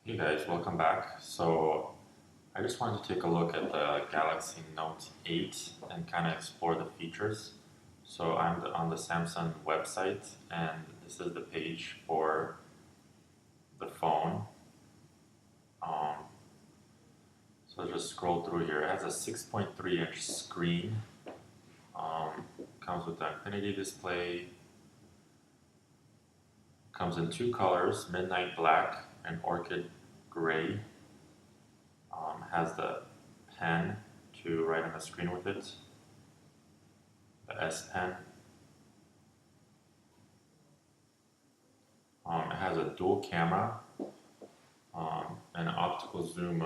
Hey guys, welcome back. So I just wanted to take a look at the Galaxy Note 8 and kind of explore the features. So on the Samsung website, and this is the page for the phone. Um, so just scroll through here. It has a 6.3-inch screen. Um, Comes with the Infinity display. Comes in two colors, Midnight Black and Orchid Gray. Has the pen to write on the screen with it, the S Pen. It has a dual camera, an optical zoom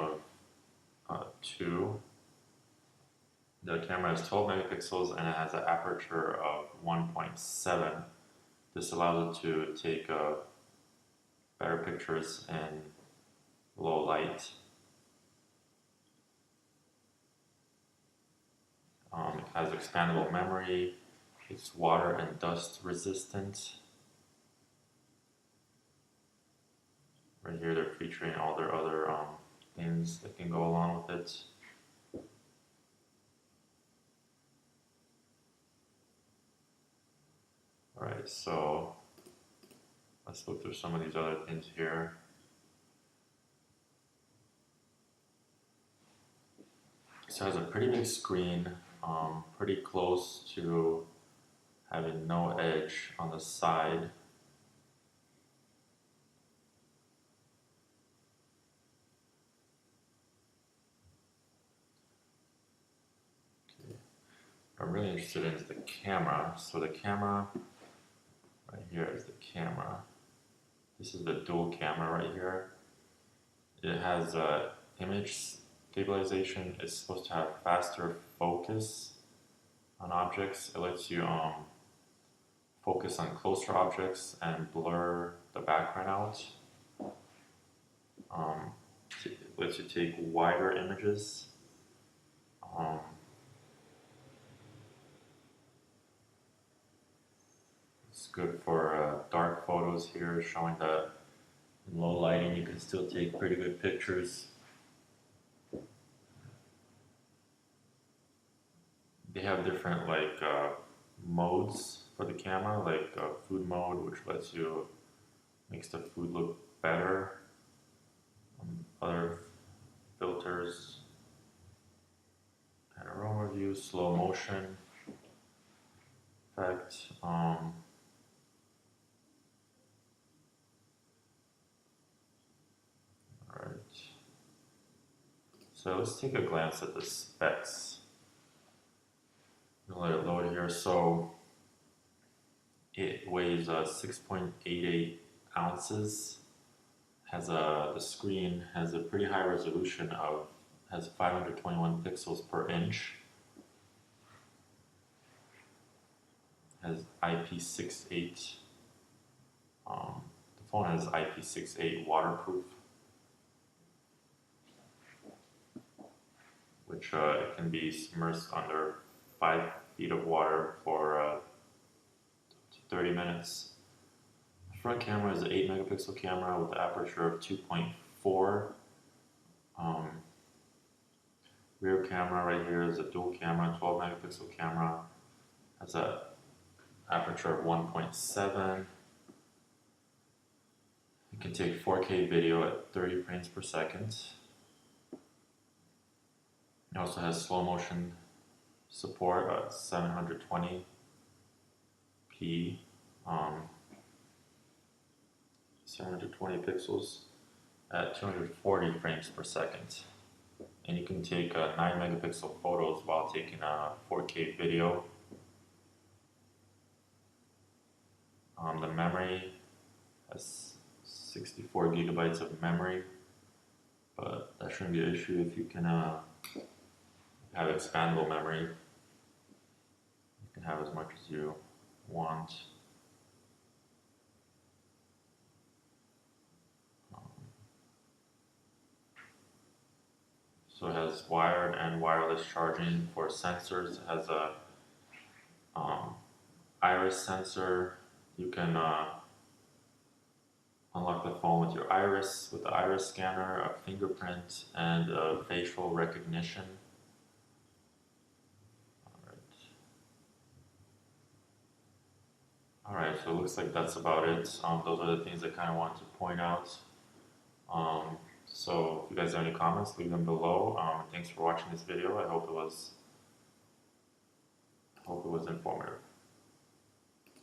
of 2. The camera is 12 megapixels and it has an aperture of 1.7. This allows it to take better pictures in low light. It has expandable memory. It's water and dust resistant. Right here, they're featuring all their other things that can go along with it. Alright, so let's look through some of these other things here. So it has a pretty big screen, pretty close to having no edge on the side. Okay. What I'm really interested in is the camera. So the camera, right here is the camera. This is the dual camera right here. It has image stabilization. It's supposed to have faster focus on objects. It lets you focus on closer objects and blur the background out. Um, it lets you take wider images. Um, it's good for dark photos here, showing that in low lighting you can still take pretty good pictures. They have different modes for the camera, like food mode, which lets you makes the food look better. Other filters, panorama view, slow motion effect. Alright. So let's take a glance at the specs. I'll let it load here. So it weighs 6.88 ounces. The screen has a pretty high resolution of has 521 pixels per inch. Has IP68. The phone has IP68 waterproof, which it can be submerged under 5 feet of water for 30 minutes. The front camera is an 8 megapixel camera with an aperture of 2.4. Rear camera right here is a dual camera, 12 megapixel camera. Has an aperture of 1.7. It can take 4K video at 30 frames per second. It also has slow motion support at 720p, 720 pixels at 240 frames per second. And you can take 9 megapixel photos while taking a 4K video. The memory has 64 gigabytes of memory, but that shouldn't be an issue if you can have expandable memory. You can have as much as you want. So it has wired and wireless charging for sensors. It has a iris sensor. You can unlock the phone with your iris, with the iris scanner, a fingerprint, and a facial recognition. Alright, so it looks like that's about it. Those are the things I kind of wanted to point out. So if you guys have any comments, leave them below. Thanks for watching this video. I hope it was informative.